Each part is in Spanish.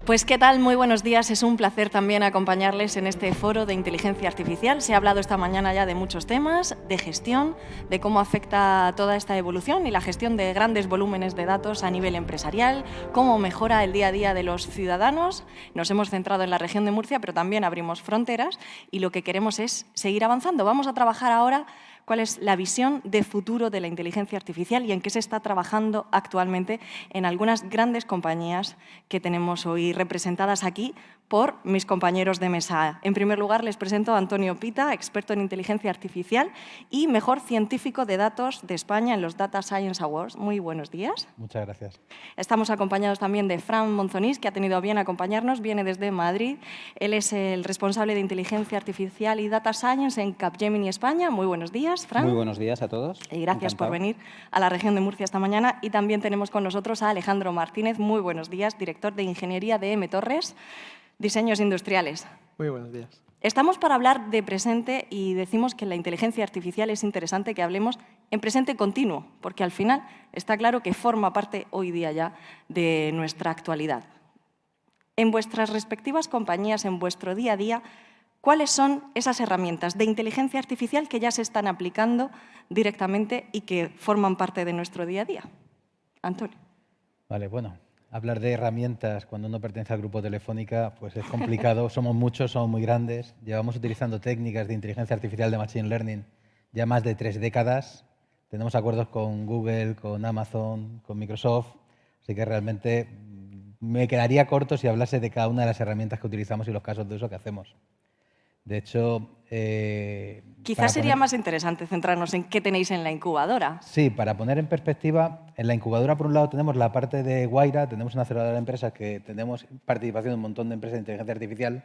Pues ¿qué tal? Muy buenos días. Es un placer también acompañarles en este foro de inteligencia artificial. Se ha hablado esta mañana ya de muchos temas, de gestión, de cómo afecta toda esta evolución y la gestión de grandes volúmenes de datos a nivel empresarial, cómo mejora el día a día de los ciudadanos. Nos hemos centrado en la región de Murcia, pero también abrimos fronteras y lo que queremos es seguir avanzando. Vamos a trabajar ahora cuál es la visión de futuro de la inteligencia artificial y en qué se está trabajando actualmente en algunas grandes compañías que tenemos hoy representadas aquí por mis compañeros de mesa. En primer lugar, les presento a Antonio Pita, experto en inteligencia artificial y mejor científico de datos de España en los Data Science Awards. Muy buenos días. Muchas gracias. Estamos acompañados también de Fran Monzonís, que ha tenido a bien acompañarnos, viene desde Madrid. Él es el responsable de inteligencia artificial y Data Science en Capgemini España. Muy buenos días, Fran. Muy buenos días a todos. Y gracias Encantado. por venir a la región de Murcia esta mañana. Y también tenemos con nosotros a Alejandro Martínez. Muy buenos días, director de Ingeniería de M. Torres, Diseños Industriales. Muy buenos días. Estamos para hablar de presente y decimos que la inteligencia artificial es interesante que hablemos en presente continuo, porque al final está claro que forma parte hoy día ya de nuestra actualidad. En vuestras respectivas compañías, en vuestro día a día, ¿cuáles son esas herramientas de inteligencia artificial que ya se están aplicando directamente y que forman parte de nuestro día a día? Antonio. Vale, bueno, hablar de herramientas cuando uno pertenece al grupo Telefónica pues es complicado. Somos muchos, somos muy grandes. Llevamos utilizando técnicas de inteligencia artificial de Machine Learning ya más de 3 décadas. Tenemos acuerdos con Google, con Amazon, con Microsoft. Así que realmente me quedaría corto si hablase de cada una de las herramientas que utilizamos y los casos de uso que hacemos. De hecho, quizás sería más interesante centrarnos en qué tenéis en la incubadora. Sí, para poner en perspectiva, en la incubadora, por un lado, tenemos la parte de Guaira, tenemos una aceleradora de empresas que tenemos participación en un montón de empresas de inteligencia artificial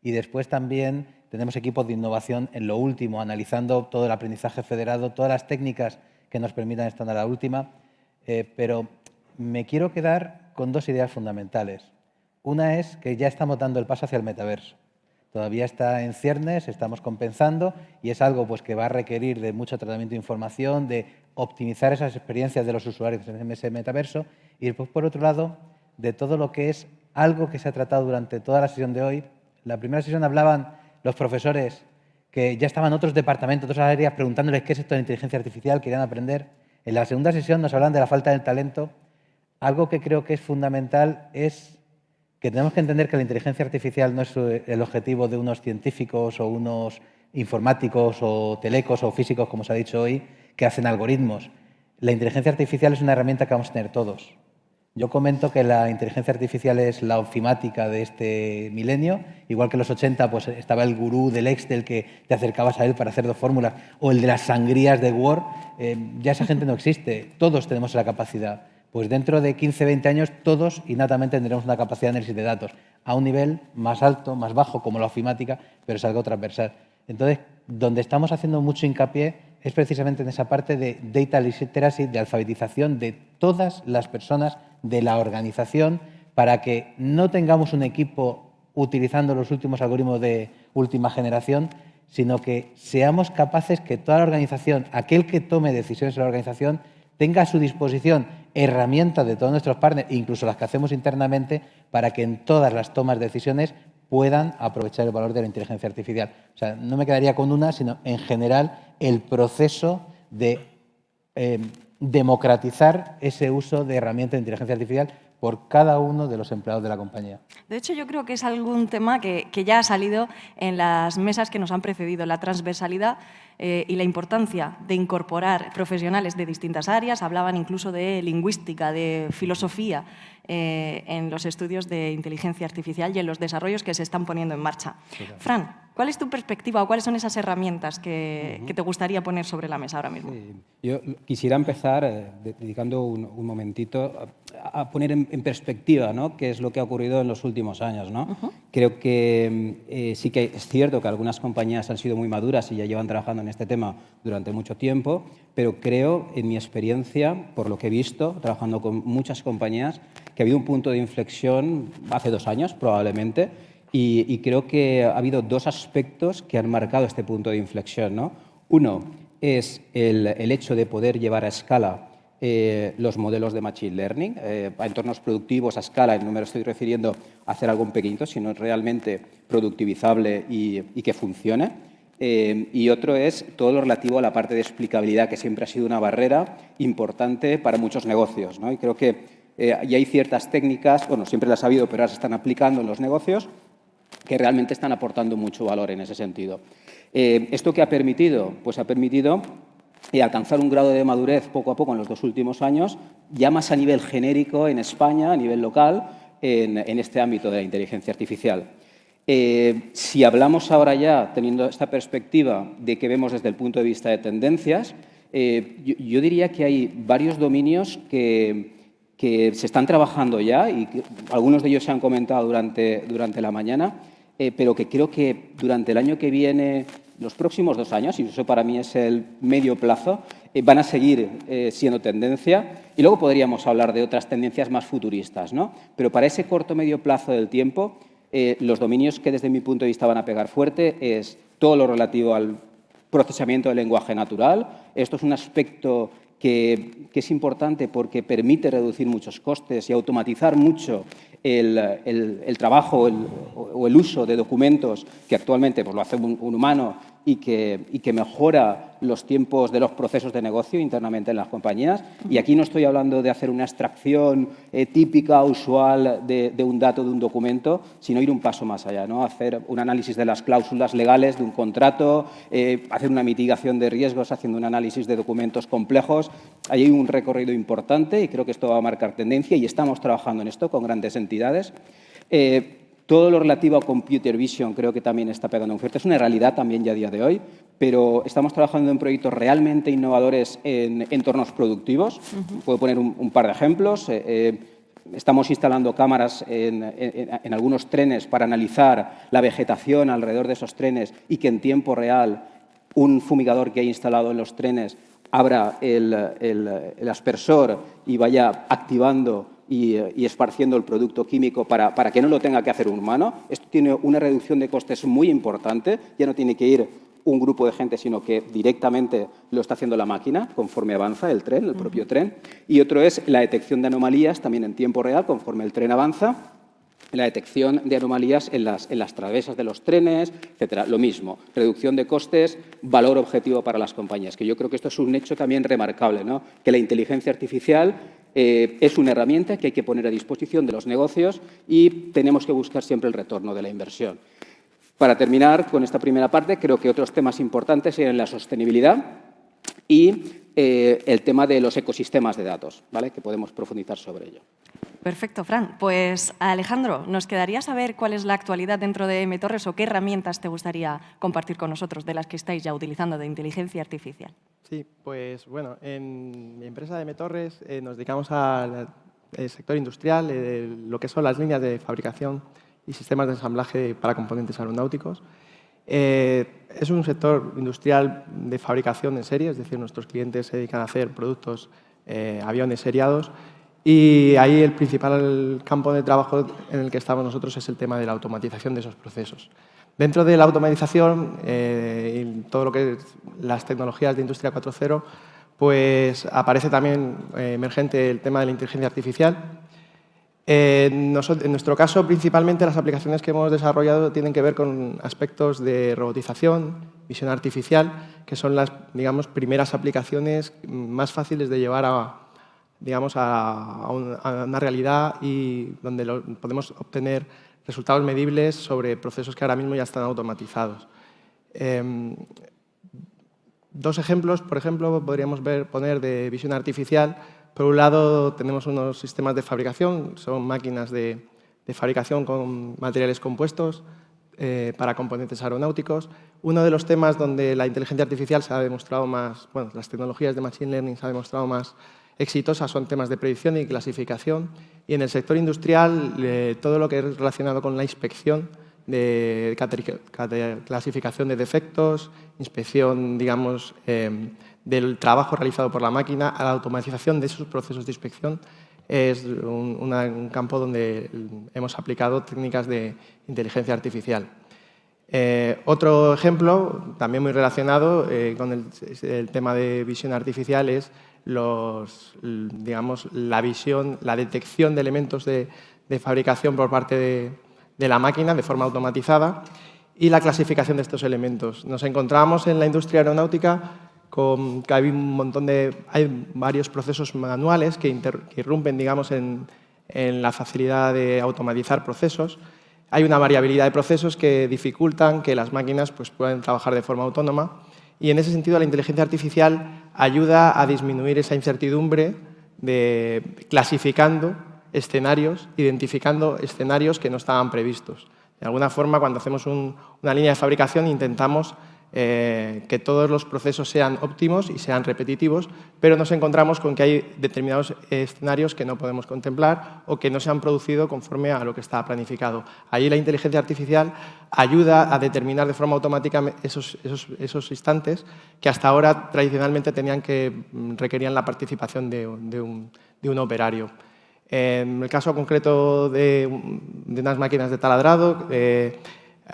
y después también tenemos equipos de innovación en lo último, analizando todo el aprendizaje federado, todas las técnicas que nos permitan estar a la última, pero me quiero quedar con 2 ideas fundamentales. Una es que ya estamos dando el paso hacia el metaverso. Todavía está en ciernes, estamos compensando y es algo pues, que va a requerir de mucho tratamiento de información, de optimizar esas experiencias de los usuarios en ese metaverso y después, por otro lado, de todo lo que es algo que se ha tratado durante toda la sesión de hoy. La primera sesión hablaban los profesores que ya estaban en otros departamentos, otras áreas, preguntándoles qué es esto de inteligencia artificial, querían aprender. En la segunda sesión nos hablan de la falta de talento. Algo que creo que es fundamental es que tenemos que entender que la inteligencia artificial no es el objetivo de unos científicos o unos informáticos o telecos o físicos, como se ha dicho hoy, que hacen algoritmos. La inteligencia artificial es una herramienta que vamos a tener todos. Yo comento que la inteligencia artificial es la ofimática de este milenio, igual que en los 80 pues, estaba el gurú del Excel que te acercabas a él para hacer 2 fórmulas, o el de las sangrías de Word. Ya esa gente no existe, todos tenemos la capacidad. Pues dentro de 15, 20 años todos innatamente tendremos una capacidad de análisis de datos a un nivel más alto, más bajo, como la ofimática, pero es algo transversal. Entonces, donde estamos haciendo mucho hincapié es precisamente en esa parte de data literacy, de alfabetización de todas las personas de la organización para que no tengamos un equipo utilizando los últimos algoritmos de última generación, sino que seamos capaces que toda la organización, aquel que tome decisiones en la organización, tenga a su disposición herramientas de todos nuestros partners, incluso las que hacemos internamente, para que en todas las tomas de decisiones puedan aprovechar el valor de la inteligencia artificial. O sea, no me quedaría con una, sino en general el proceso de democratizar ese uso de herramientas de inteligencia artificial por cada uno de los empleados de la compañía. De hecho, yo creo que es algún tema que ya ha salido en las mesas que nos han precedido, la transversalidad y la importancia de incorporar profesionales de distintas áreas. Hablaban incluso de lingüística, de filosofía en los estudios de inteligencia artificial y en los desarrollos que se están poniendo en marcha. Sí, claro. Fran, ¿cuál es tu perspectiva o cuáles son esas herramientas que te gustaría poner sobre la mesa ahora mismo? Sí. Yo quisiera empezar dedicando un momentito a poner en perspectiva, ¿no?, qué es lo que ha ocurrido en los últimos años, ¿no? Creo que sí que es cierto que algunas compañías han sido muy maduras y ya llevan trabajando en este tema durante mucho tiempo, pero creo, en mi experiencia, por lo que he visto, trabajando con muchas compañías, que ha habido un punto de inflexión hace 2 años, probablemente, y creo que ha habido 2 aspectos que han marcado este punto de inflexión, ¿no? Uno es el hecho de poder llevar a escala los modelos de Machine Learning, a entornos productivos a escala, no me estoy refiriendo a hacer algo en pequeñito, sino realmente productivizable y que funcione. Y otro es todo lo relativo a la parte de explicabilidad, que siempre ha sido una barrera importante para muchos negocios, ¿no? Y creo que ya hay ciertas técnicas, bueno, siempre las ha habido, pero ahora se están aplicando en los negocios, que realmente están aportando mucho valor en ese sentido. ¿Esto qué ha permitido? Pues ha permitido alcanzar un grado de madurez poco a poco en los 2 últimos años, ya más a nivel genérico en España, a nivel local, en este ámbito de la inteligencia artificial. Si hablamos ahora ya, teniendo esta perspectiva de que vemos desde el punto de vista de tendencias, yo diría que hay varios dominios que se están trabajando ya y que algunos de ellos se han comentado durante la mañana, pero que creo que durante el año que viene, los próximos 2 años, y eso para mí es el medio plazo, van a seguir siendo tendencia. Y luego podríamos hablar de otras tendencias más futuristas, ¿no? Pero para ese corto medio plazo del tiempo, los dominios que desde mi punto de vista van a pegar fuerte es todo lo relativo al procesamiento del lenguaje natural. Esto es un aspecto que es importante porque permite reducir muchos costes y automatizar mucho el trabajo o el uso de documentos que actualmente pues, lo hace un humano y que mejora los tiempos de los procesos de negocio internamente en las compañías. Y aquí no estoy hablando de hacer una extracción típica, usual de un dato, de un documento, sino ir un paso más allá, ¿no? Hacer un análisis de las cláusulas legales de un contrato, hacer una mitigación de riesgos haciendo un análisis de documentos complejos. Ahí hay un recorrido importante y creo que esto va a marcar tendencia y estamos trabajando en esto con grandes entidades. Todo lo relativo a Computer Vision creo que también está pegando un fuerte. Es una realidad también ya a día de hoy, pero estamos trabajando en proyectos realmente innovadores en entornos productivos. Puedo poner un par de ejemplos. Estamos instalando cámaras en algunos trenes para analizar la vegetación alrededor de esos trenes y que en tiempo real un fumigador que hay instalado en los trenes abra el aspersor y vaya activando y esparciendo el producto químico para que no lo tenga que hacer un humano. Esto tiene una reducción de costes muy importante. Ya no tiene que ir un grupo de gente, sino que directamente lo está haciendo la máquina conforme avanza el tren, el propio tren. Y otro es la detección de anomalías también en tiempo real conforme el tren avanza. La detección de anomalías en las travesas de los trenes, etcétera. Lo mismo, reducción de costes, valor objetivo para las compañías, que yo creo que esto es un hecho también remarcable, ¿no? Que la inteligencia artificial es una herramienta que hay que poner a disposición de los negocios y tenemos que buscar siempre el retorno de la inversión. Para terminar con esta primera parte, creo que otros temas importantes serían la sostenibilidad y el tema de los ecosistemas de datos, ¿vale? Que podemos profundizar sobre ello. Perfecto, Fran. Pues, Alejandro, nos quedaría saber cuál es la actualidad dentro de MTorres o qué herramientas te gustaría compartir con nosotros de las que estáis ya utilizando de inteligencia artificial. Sí, pues bueno, en mi empresa de MTorres nos dedicamos al sector industrial, lo que son las líneas de fabricación y sistemas de ensamblaje para componentes aeronáuticos. Es un sector industrial de fabricación en serie, es decir, nuestros clientes se dedican a hacer productos, aviones seriados, y ahí el principal campo de trabajo en el que estamos nosotros es el tema de la automatización de esos procesos. Dentro de la automatización y todo lo que es las tecnologías de Industria 4.0, pues aparece también emergente el tema de la inteligencia artificial. En nuestro caso, principalmente, las aplicaciones que hemos desarrollado tienen que ver con aspectos de robotización, visión artificial, que son las, digamos, primeras aplicaciones más fáciles de llevar a una realidad y donde podemos obtener resultados medibles sobre procesos que ahora mismo ya están automatizados. Dos ejemplos, por ejemplo, podríamos poner de visión artificial. Por un lado, tenemos unos sistemas de fabricación, son máquinas de fabricación con materiales compuestos para componentes aeronáuticos. Uno de los temas donde la inteligencia artificial se ha demostrado más, bueno, las tecnologías de Machine Learning se han demostrado más exitosas son temas de predicción y clasificación. Y en el sector industrial, todo lo que es relacionado con la inspección, de clasificación de defectos, inspección, digamos, del trabajo realizado por la máquina, a la automatización de esos procesos de inspección, es un campo donde hemos aplicado técnicas de inteligencia artificial. Otro ejemplo, también muy relacionado con el tema de visión artificial, es digamos, la visión, la detección de elementos de fabricación por parte de la máquina de forma automatizada y la clasificación de estos elementos. Nos encontramos en la industria aeronáutica que hay varios procesos manuales que irrumpen, digamos, en la facilidad de automatizar procesos. Hay una variabilidad de procesos que dificultan que las máquinas pues, puedan trabajar de forma autónoma y, en ese sentido, la inteligencia artificial ayuda a disminuir esa incertidumbre clasificando escenarios, identificando escenarios que no estaban previstos. De alguna forma, cuando hacemos una línea de fabricación, intentamos que todos los procesos sean óptimos y sean repetitivos, pero nos encontramos con que hay determinados escenarios que no podemos contemplar o que no se han producido conforme a lo que estaba planificado. Ahí la inteligencia artificial ayuda a determinar de forma automática esos instantes que hasta ahora tradicionalmente requerían la participación de un operario. En el caso concreto de unas máquinas de taladrado,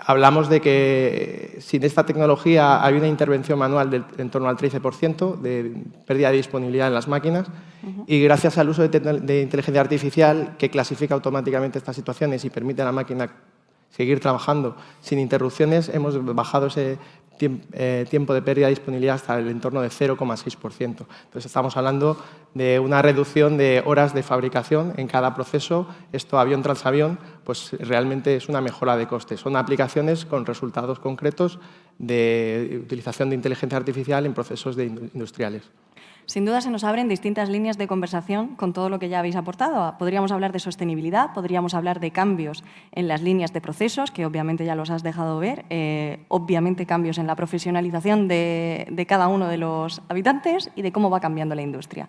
hablamos de que sin esta tecnología hay una intervención manual en torno al 13% de pérdida de disponibilidad en las máquinas y gracias al uso de inteligencia artificial que clasifica automáticamente estas situaciones y permite a la máquina seguir trabajando sin interrupciones, hemos bajado ese tiempo de pérdida de disponibilidad hasta el entorno de 0,6%. Entonces, estamos hablando de una reducción de horas de fabricación en cada proceso. Esto, avión tras avión, pues realmente es una mejora de costes. Son aplicaciones con resultados concretos de utilización de inteligencia artificial en procesos industriales. Sin duda se nos abren distintas líneas de conversación con todo lo que ya habéis aportado. Podríamos hablar de sostenibilidad, podríamos hablar de cambios en las líneas de procesos, que obviamente ya los has dejado ver, obviamente cambios en la profesionalización de cada uno de los habitantes y de cómo va cambiando la industria.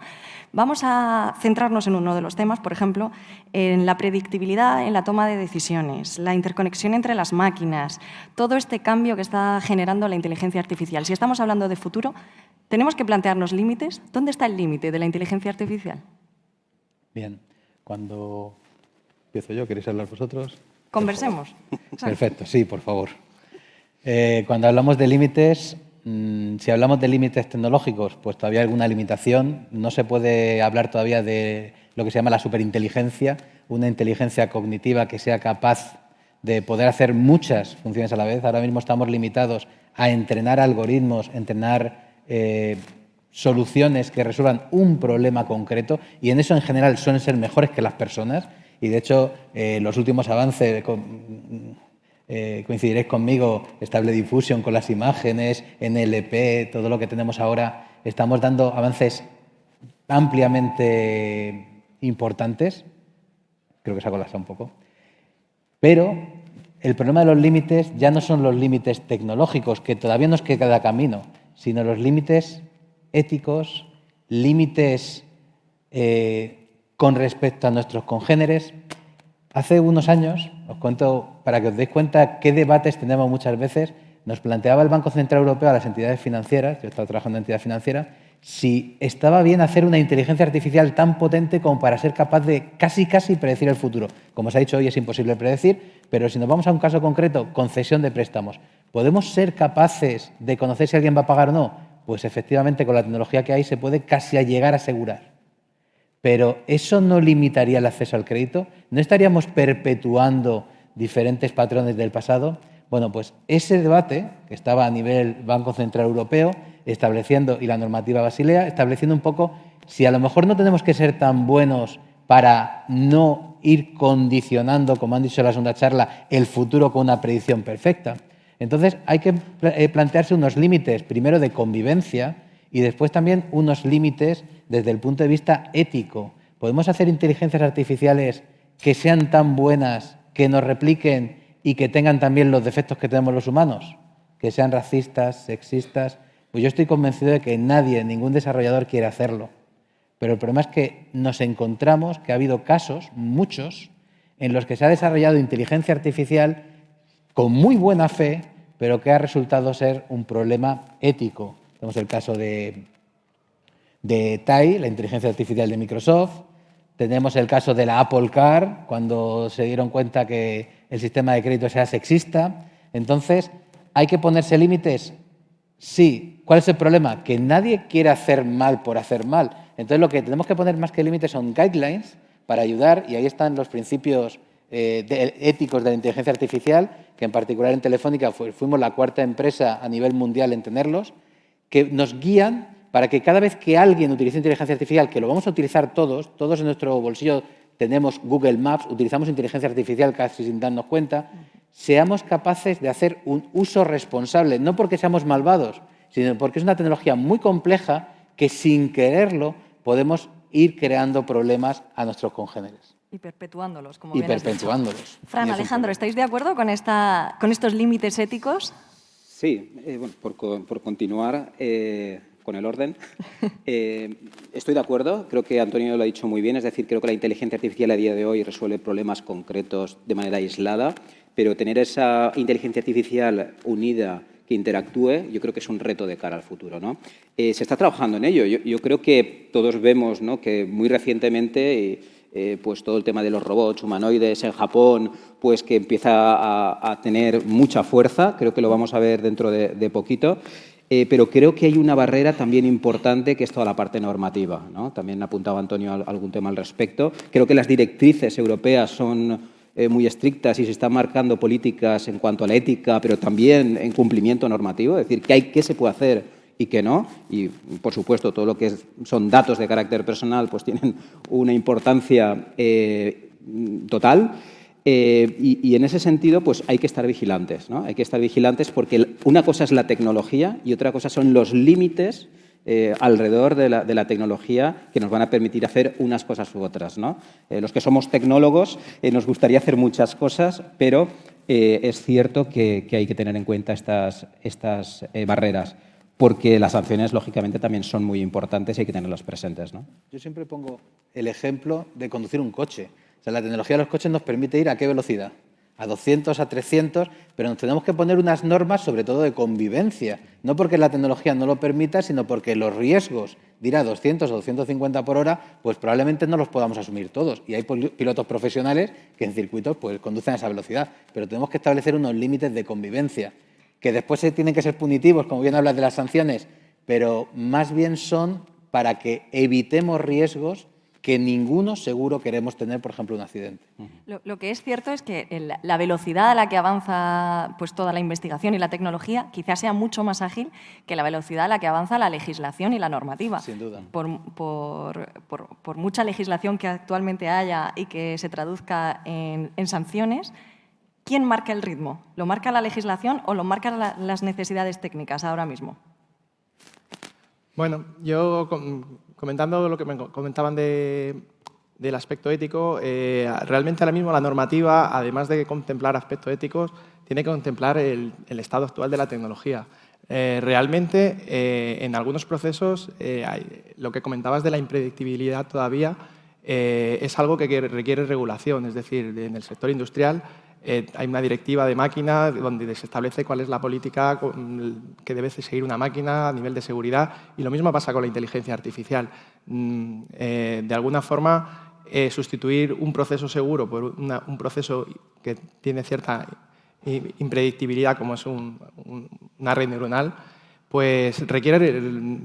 Vamos a centrarnos en uno de los temas, por ejemplo, en la predictibilidad en la toma de decisiones, la interconexión entre las máquinas, todo este cambio que está generando la inteligencia artificial. Si estamos hablando de futuro, tenemos que plantearnos límites. ¿Dónde está el límite de la inteligencia artificial? Bien, cuando empiezo yo, ¿queréis hablar vosotros? Conversemos. Perfecto, sí, por favor. Cuando hablamos de límites, si hablamos de límites tecnológicos, pues todavía hay alguna limitación. No se puede hablar todavía de lo que se llama la superinteligencia, una inteligencia cognitiva que sea capaz de poder hacer muchas funciones a la vez. Ahora mismo estamos limitados a entrenar algoritmos, entrenar soluciones que resuelvan un problema concreto y en eso en general suelen ser mejores que las personas y de hecho los últimos avances, coincidiréis conmigo, Stable Diffusion con las imágenes, NLP, todo lo que tenemos ahora, estamos dando avances ampliamente importantes, creo que se ha colapsado un poco, pero el problema de los límites ya no son los límites tecnológicos, que todavía nos queda camino, sino los límites éticos, límites con respecto a nuestros congéneres. Hace unos años, os cuento para que os deis cuenta qué debates tenemos muchas veces, nos planteaba el Banco Central Europeo a las entidades financieras, yo estaba trabajando en entidad financiera, si estaba bien hacer una inteligencia artificial tan potente como para ser capaz de casi predecir el futuro. Como se ha dicho hoy, es imposible predecir, pero si nos vamos a un caso concreto, concesión de préstamos, ¿podemos ser capaces de conocer si alguien va a pagar o no? Pues efectivamente, con la tecnología que hay, se puede casi llegar a asegurar. Pero ¿eso no limitaría el acceso al crédito? ¿No estaríamos perpetuando diferentes patrones del pasado? Bueno, pues ese debate, que estaba a nivel Banco Central Europeo, estableciendo, y la normativa Basilea, estableciendo un poco si a lo mejor no tenemos que ser tan buenos para no ir condicionando, como han dicho en la segunda charla, el futuro con una predicción perfecta. Entonces, hay que plantearse unos límites, primero de convivencia y después también unos límites desde el punto de vista ético. ¿Podemos hacer inteligencias artificiales que sean tan buenas, que nos repliquen y que tengan también los defectos que tenemos los humanos? Que sean racistas, sexistas. Pues yo estoy convencido de que nadie, ningún desarrollador quiere hacerlo. Pero el problema es que nos encontramos que ha habido casos, muchos, en los que se ha desarrollado inteligencia artificial con muy buena fe, pero que ha resultado ser un problema ético. Tenemos el caso de TAI, la inteligencia artificial de Microsoft. Tenemos el caso de la Apple Car, cuando se dieron cuenta que el sistema de crédito era sexista. Entonces, ¿hay que ponerse límites? Sí. ¿Cuál es el problema? Que nadie quiere hacer mal por hacer mal. Entonces, lo que tenemos que poner más que límites son guidelines para ayudar, y ahí están los principios éticos de la inteligencia artificial, que en particular en Telefónica fuimos la 4ª empresa a nivel mundial en tenerlos, que nos guían para que cada vez que alguien utilice inteligencia artificial, que lo vamos a utilizar todos en nuestro bolsillo tenemos Google Maps, utilizamos inteligencia artificial casi sin darnos cuenta, seamos capaces de hacer un uso responsable, no porque seamos malvados, sino porque es una tecnología muy compleja que sin quererlo podemos ir creando problemas a nuestros congéneres. Y perpetuándolos, como Y bien has dicho. perpetuándolos. Fran, Alejandro, ¿estáis de acuerdo con estos límites éticos? Sí, bueno, por continuar con el orden, estoy de acuerdo, creo que Antonio lo ha dicho muy bien, es decir, creo que la inteligencia artificial a día de hoy resuelve problemas concretos de manera aislada, pero tener esa inteligencia artificial unida que interactúe, yo creo que es un reto de cara al futuro, ¿no? Se está trabajando en ello. Yo creo que todos vemos, ¿no?, que muy recientemente pues todo el tema de los robots humanoides en Japón, pues que empieza a tener mucha fuerza, creo que lo vamos a ver dentro de poquito. Pero creo que hay una barrera también importante que es toda la parte normativa, ¿no? También apuntaba Antonio algún tema al respecto. Creo que las directrices europeas son muy estrictas y se están marcando políticas en cuanto a la ética, pero también en cumplimiento normativo, es decir, qué se puede hacer y qué no. Y, por supuesto, todo lo que son datos de carácter personal pues tienen una importancia total. Y en ese sentido, pues hay que estar vigilantes, ¿no? Hay que estar vigilantes porque una cosa es la tecnología y otra cosa son los límites alrededor de la tecnología que nos van a permitir hacer unas cosas u otras, ¿no? Los que somos tecnólogos nos gustaría hacer muchas cosas, pero es cierto que hay que tener en cuenta estas barreras, porque las sanciones, lógicamente, también son muy importantes y hay que tenerlas presentes, ¿no? Yo siempre pongo el ejemplo de conducir un coche. O sea, la tecnología de los coches nos permite ir ¿a qué velocidad? A 200, a 300, pero nos tenemos que poner unas normas, sobre todo de convivencia. No porque la tecnología no lo permita, sino porque los riesgos de ir a 200 o 250 por hora, pues probablemente no los podamos asumir todos. Y hay pilotos profesionales que en circuitos pues conducen a esa velocidad. Pero tenemos que establecer unos límites de convivencia, que después tienen que ser punitivos, como bien hablas de las sanciones, pero más bien son para que evitemos riesgos que ninguno seguro queremos tener, por ejemplo, un accidente. Lo que es cierto es que la velocidad a la que avanza pues, toda la investigación y la tecnología quizás sea mucho más ágil que la velocidad a la que avanza la legislación y la normativa. Sin duda. Por mucha legislación que actualmente haya y que se traduzca en sanciones, ¿quién marca el ritmo? ¿Lo marca la legislación o lo marcan las necesidades técnicas ahora mismo? Bueno, yo comentando lo que me comentaban del aspecto ético, realmente ahora mismo la normativa, además de contemplar aspectos éticos, tiene que contemplar el estado actual de la tecnología. Realmente, en algunos procesos, lo que comentabas de la impredictibilidad todavía es algo que requiere regulación, es decir, en el sector industrial hay una directiva de máquina donde se establece cuál es la política que debe seguir una máquina a nivel de seguridad, y lo mismo pasa con la inteligencia artificial. De alguna forma, sustituir un proceso seguro por un proceso que tiene cierta impredictibilidad, como es una red neuronal, pues requiere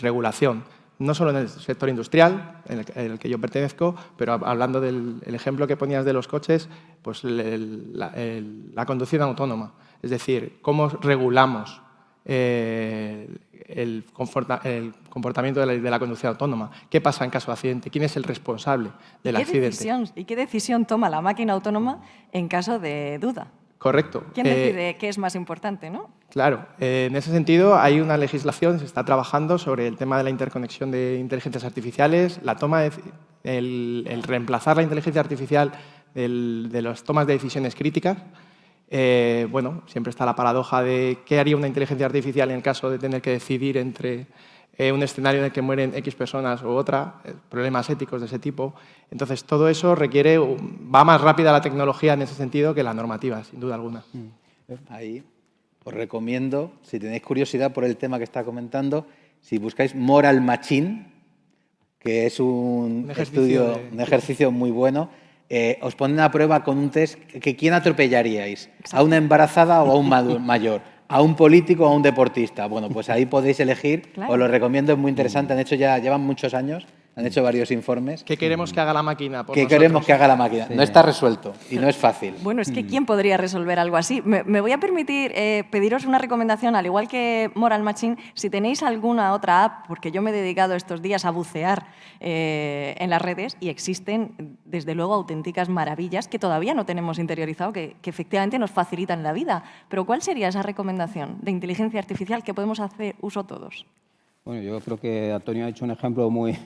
regulación. No solo en el sector industrial, en el que yo pertenezco, pero hablando del ejemplo que ponías de los coches, pues la conducción autónoma. Es decir, cómo regulamos el comportamiento de la conducción autónoma. ¿Qué pasa en caso de accidente? ¿Quién es el responsable del accidente? ¿Y qué decisión toma la máquina autónoma en caso de duda? Correcto. ¿Quién decide qué es más importante, no? Claro. En ese sentido, hay una legislación, se está trabajando sobre el tema de la interconexión de inteligencias artificiales, el reemplazar la inteligencia artificial de las tomas de decisiones críticas. Bueno, siempre está la paradoja de qué haría una inteligencia artificial en el caso de tener que decidir entre un escenario en el que mueren X personas u otra, problemas éticos de ese tipo. Entonces, todo eso va más rápida la tecnología en ese sentido que la normativa, sin duda alguna. Ahí os recomiendo, si tenéis curiosidad por el tema que está comentando, si buscáis Moral Machine, que es un ejercicio muy bueno, os ponen a prueba con un test que ¿quién atropellaríais? Exacto. ¿A una embarazada o a un mayor? ¿A un político o a un deportista? Bueno, pues ahí podéis elegir, claro. Os lo recomiendo, es muy interesante, han hecho ya, llevan muchos años han hecho varios informes. ¿Qué queremos que haga la máquina por ¿Qué nosotros? queremos que haga la máquina? Sí. No está resuelto y no es fácil. Bueno, es que ¿quién podría resolver algo así? Me voy a permitir pediros una recomendación, al igual que Moral Machine, si tenéis alguna otra app, porque yo me he dedicado estos días a bucear en las redes y existen, desde luego, auténticas maravillas que todavía no tenemos interiorizado, que efectivamente nos facilitan la vida. Pero ¿cuál sería esa recomendación de inteligencia artificial que podemos hacer uso todos? Bueno, yo creo que Antonio ha hecho un ejemplo muy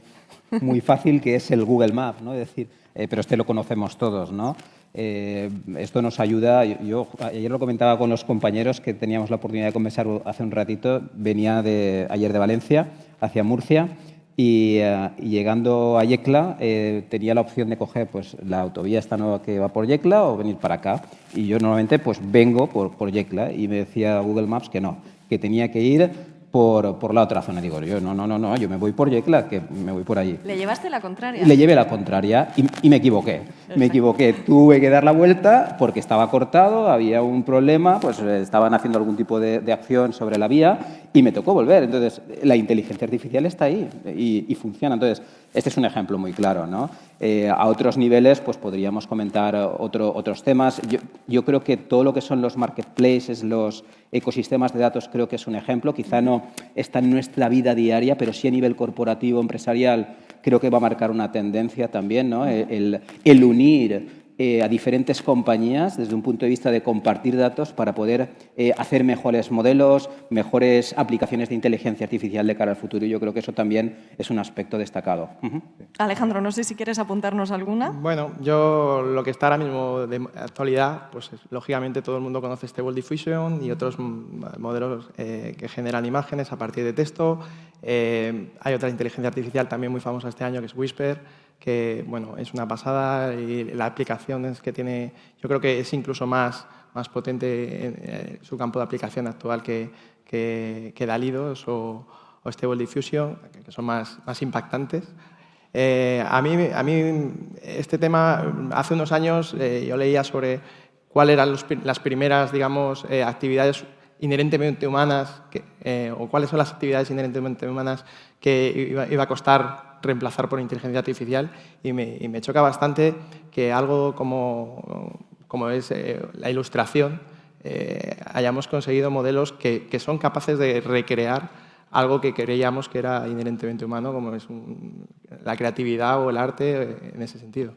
fácil, que es el Google Maps, ¿no? Es decir, pero este lo conocemos todos, ¿no? Esto nos ayuda. Yo ayer lo comentaba con los compañeros que teníamos la oportunidad de conversar hace un ratito. Venía ayer de Valencia hacia Murcia y llegando a Yecla tenía la opción de coger pues, la autovía esta nueva que va por Yecla o venir para acá. Y yo normalmente pues, vengo por Yecla y me decía Google Maps que no, que tenía que ir por la otra zona. Digo yo, no, yo me voy por Yecla, que me voy por allí. ¿Le llevaste la contraria? Le llevé la contraria y me equivoqué. Me equivoqué. Tuve que dar la vuelta porque estaba cortado, había un problema, pues estaban haciendo algún tipo de acción sobre la vía y me tocó volver. Entonces, la inteligencia artificial está ahí y funciona. Entonces, este es un ejemplo muy claro, ¿no? A otros niveles, pues podríamos comentar otros temas. Yo creo que todo lo que son los marketplaces, los ecosistemas de datos, creo que es un ejemplo. Quizá no está en nuestra vida diaria, pero sí a nivel corporativo, empresarial, creo que va a marcar una tendencia también, ¿no? El unir a diferentes compañías desde un punto de vista de compartir datos para poder hacer mejores modelos, mejores aplicaciones de inteligencia artificial de cara al futuro. Y yo creo que eso también es un aspecto destacado. Alejandro, no sé si quieres apuntarnos alguna. Bueno, yo lo que está ahora mismo de actualidad, pues lógicamente todo el mundo conoce Stable Diffusion y otros modelos que generan imágenes a partir de texto. Hay otra inteligencia artificial también muy famosa este año que es Whisper, que bueno, es una pasada y la aplicación es que tiene, yo creo que es incluso más potente en su campo de aplicación actual que DALI-2 o Stable Diffusion, que son más impactantes. A mí este tema, hace unos años yo leía sobre cuáles eran las primeras, digamos, actividades inherentemente humanas o cuáles son las actividades inherentemente humanas que iba a costar reemplazar por inteligencia artificial y me choca bastante que algo como es la ilustración hayamos conseguido modelos que son capaces de recrear algo que creíamos que era inherentemente humano, como es la creatividad o el arte en ese sentido.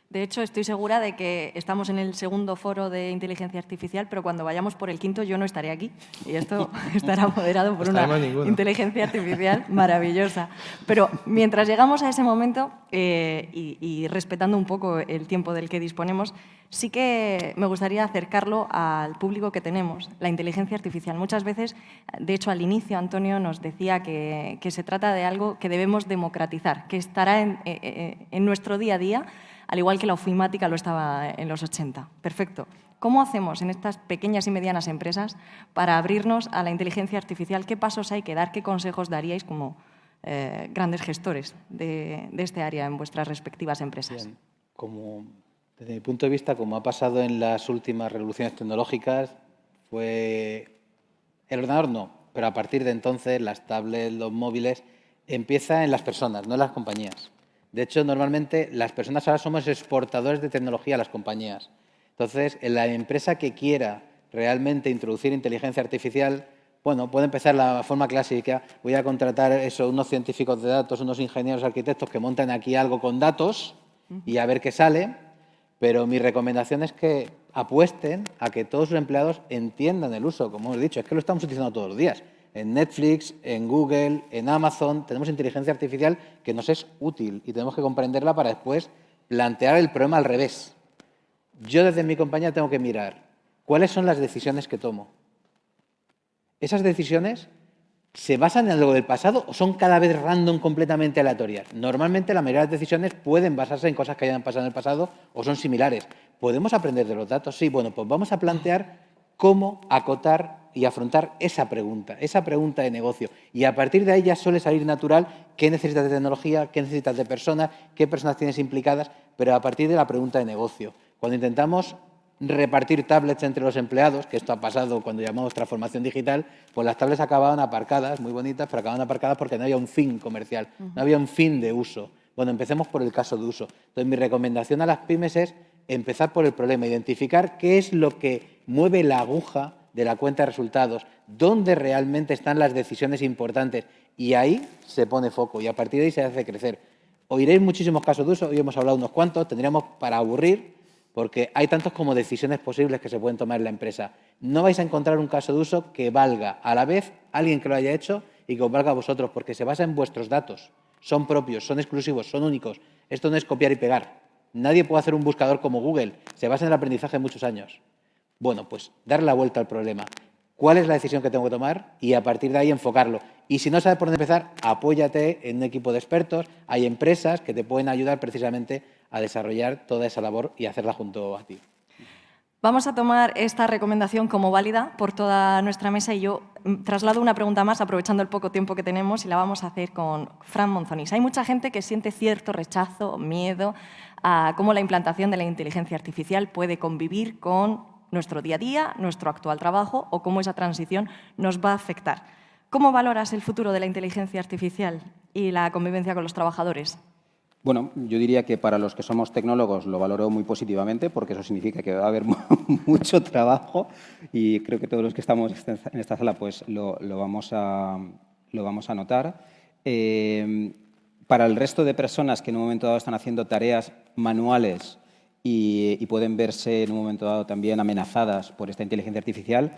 De hecho, estoy segura de que estamos en el segundo foro de inteligencia artificial, pero cuando vayamos por el quinto yo no estaré aquí. Y esto estará moderado por una inteligencia artificial maravillosa. Pero mientras llegamos a ese momento, y respetando un poco el tiempo del que disponemos, sí que me gustaría acercarlo al público que tenemos, la inteligencia artificial. Muchas veces, de hecho, al inicio Antonio nos decía que se trata de algo que debemos democratizar, que estará en nuestro día a día, al igual que la ofimática lo estaba en los 80. Perfecto. ¿Cómo hacemos en estas pequeñas y medianas empresas para abrirnos a la inteligencia artificial? ¿Qué pasos hay que dar? ¿Qué consejos daríais como grandes gestores de este área en vuestras respectivas empresas? Bien. Desde mi punto de vista, como ha pasado en las últimas revoluciones tecnológicas, fue el ordenador no, pero a partir de entonces las tablets, los móviles, empieza en las personas, no en las compañías. De hecho, normalmente las personas ahora somos exportadores de tecnología a las compañías. Entonces, en la empresa que quiera realmente introducir inteligencia artificial, bueno, puede empezar la forma clásica. Voy a contratar unos científicos de datos, unos ingenieros arquitectos que monten aquí algo con datos y a ver qué sale. Pero mi recomendación es que apuesten a que todos sus empleados entiendan el uso. Como hemos dicho, es que lo estamos utilizando todos los días. En Netflix, en Google, en Amazon, tenemos inteligencia artificial que nos es útil y tenemos que comprenderla para después plantear el problema al revés. Yo desde mi compañía tengo que mirar cuáles son las decisiones que tomo. ¿Esas decisiones se basan en algo del pasado o son cada vez random, completamente aleatorias? Normalmente la mayoría de las decisiones pueden basarse en cosas que hayan pasado en el pasado o son similares. ¿Podemos aprender de los datos? Sí, bueno, pues vamos a plantear cómo acotar y afrontar esa pregunta de negocio. Y a partir de ahí ya suele salir natural qué necesitas de tecnología, qué necesitas de personas, qué personas tienes implicadas, pero a partir de la pregunta de negocio. Cuando intentamos repartir tablets entre los empleados, que esto ha pasado cuando llamamos transformación digital, pues las tablets acababan aparcadas, muy bonitas, pero acababan aparcadas porque no había un fin comercial, no había un fin de uso. Bueno, empecemos por el caso de uso. Entonces, mi recomendación a las pymes es empezar por el problema, identificar qué es lo que mueve la aguja de la cuenta de resultados, dónde realmente están las decisiones importantes, y ahí se pone foco y a partir de ahí se hace crecer. Oiréis muchísimos casos de uso, hoy hemos hablado unos cuantos, tendríamos para aburrir, porque hay tantos como decisiones posibles que se pueden tomar en la empresa. No vais a encontrar un caso de uso que valga a la vez a alguien que lo haya hecho y que os valga a vosotros, porque se basa en vuestros datos. Son propios, son exclusivos, son únicos. Esto no es copiar y pegar. Nadie puede hacer un buscador como Google. Se basa en el aprendizaje de muchos años. Bueno, pues dar la vuelta al problema. ¿Cuál es la decisión que tengo que tomar? Y a partir de ahí enfocarlo. Y si no sabes por dónde empezar, apóyate en un equipo de expertos. Hay empresas que te pueden ayudar precisamente a desarrollar toda esa labor y hacerla junto a ti. Vamos a tomar esta recomendación como válida por toda nuestra mesa y yo traslado una pregunta más, aprovechando el poco tiempo que tenemos, y la vamos a hacer con Fran Monzonís. Hay mucha gente que siente cierto rechazo, miedo a cómo la implantación de la inteligencia artificial puede convivir con nuestro día a día, nuestro actual trabajo o cómo esa transición nos va a afectar. ¿Cómo valoras el futuro de la inteligencia artificial y la convivencia con los trabajadores? Bueno, yo diría que para los que somos tecnólogos lo valoro muy positivamente porque eso significa que va a haber mucho trabajo y creo que todos los que estamos en esta sala pues lo vamos a notar. Para el resto de personas que en un momento dado están haciendo tareas manuales y pueden verse en un momento dado también amenazadas por esta inteligencia artificial,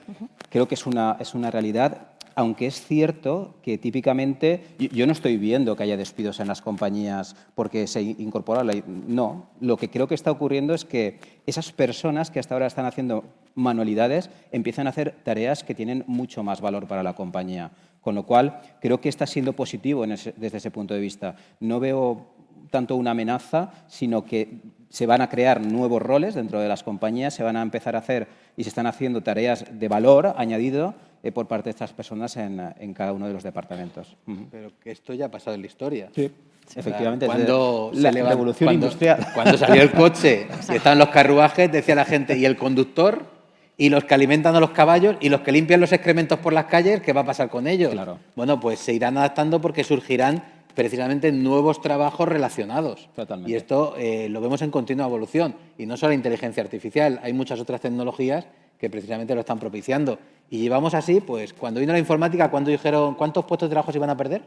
creo que es una realidad. Aunque es cierto que típicamente, yo no estoy viendo que haya despidos en las compañías porque se incorpora la... No, lo que creo que está ocurriendo es que esas personas que hasta ahora están haciendo manualidades empiezan a hacer tareas que tienen mucho más valor para la compañía. Con lo cual, creo que está siendo positivo desde ese punto de vista. No veo tanto una amenaza, sino que se van a crear nuevos roles dentro de las compañías, se van a empezar a hacer y se están haciendo tareas de valor añadido por parte de estas personas en cada uno de los departamentos. Pero que esto ya ha pasado en la historia. Sí, efectivamente. Cuando la revolución industrial. Cuando salió el coche y estaban los carruajes, decía la gente, ¿y el conductor? Y los que alimentan a los caballos y los que limpian los excrementos por las calles, ¿qué va a pasar con ellos? Claro. Bueno, pues se irán adaptando porque surgirán precisamente nuevos trabajos relacionados. Totalmente. Y esto lo vemos en continua evolución. Y no solo la inteligencia artificial, hay muchas otras tecnologías que precisamente lo están propiciando. Y llevamos así, pues, cuando vino la informática, cuando dijeron ¿cuántos puestos de trabajo se iban a perder?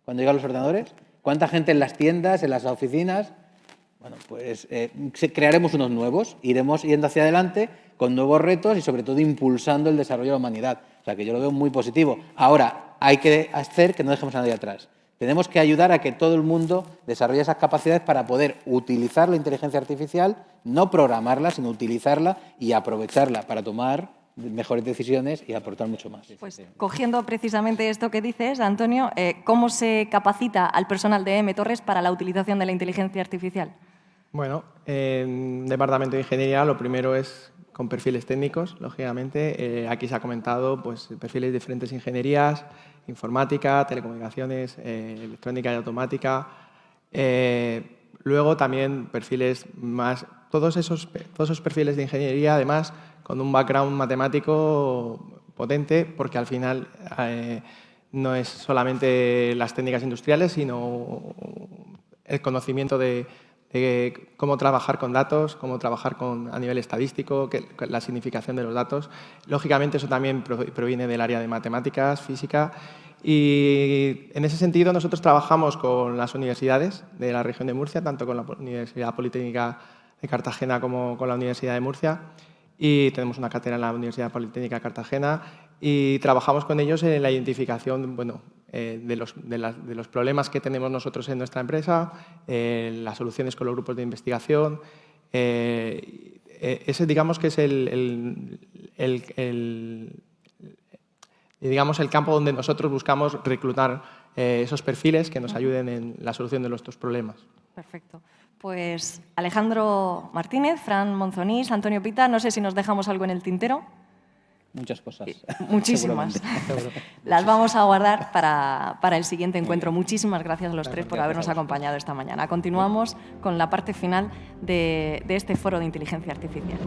Cuando llegaron los ordenadores, ¿cuánta gente en las tiendas, en las oficinas? Bueno, pues crearemos unos nuevos, iremos yendo hacia adelante con nuevos retos y sobre todo impulsando el desarrollo de la humanidad. O sea, que yo lo veo muy positivo. Ahora, hay que hacer que no dejemos a nadie atrás. Tenemos que ayudar a que todo el mundo desarrolle esas capacidades para poder utilizar la inteligencia artificial, no programarla, sino utilizarla y aprovecharla para tomar mejores decisiones y aportar mucho más. Pues cogiendo precisamente esto que dices, Antonio, ¿cómo se capacita al personal de MTorres para la utilización de la inteligencia artificial? Bueno, en Departamento de Ingeniería lo primero es con perfiles técnicos, lógicamente. Aquí se ha comentado pues, perfiles de diferentes ingenierías, informática, telecomunicaciones, electrónica y automática. Luego también perfiles más... Todos esos perfiles de ingeniería, además, con un background matemático potente, porque al final no es solamente las técnicas industriales, sino el conocimiento de cómo trabajar con datos, cómo trabajar a nivel estadístico, la significación de los datos. Lógicamente, eso también proviene del área de matemáticas, física. Y en ese sentido, nosotros trabajamos con las universidades de la región de Murcia, tanto con la Universidad Politécnica de Cartagena como con la Universidad de Murcia. Y tenemos una cátedra en la Universidad Politécnica de Cartagena y trabajamos con ellos en la identificación de los problemas que tenemos nosotros en nuestra empresa, las soluciones con los grupos de investigación. Ese, digamos, que es digamos, el campo donde nosotros buscamos reclutar esos perfiles que nos ayuden en la solución de nuestros problemas. Perfecto. Pues Alejandro Martínez, Fran Monzonís, Antonio Pita, no sé si nos dejamos algo en el tintero. Muchas cosas. Muchísimas. Las vamos a guardar para el siguiente encuentro. Muchísimas gracias a los tres por habernos acompañado esta mañana. Continuamos con la parte final de este foro de inteligencia artificial.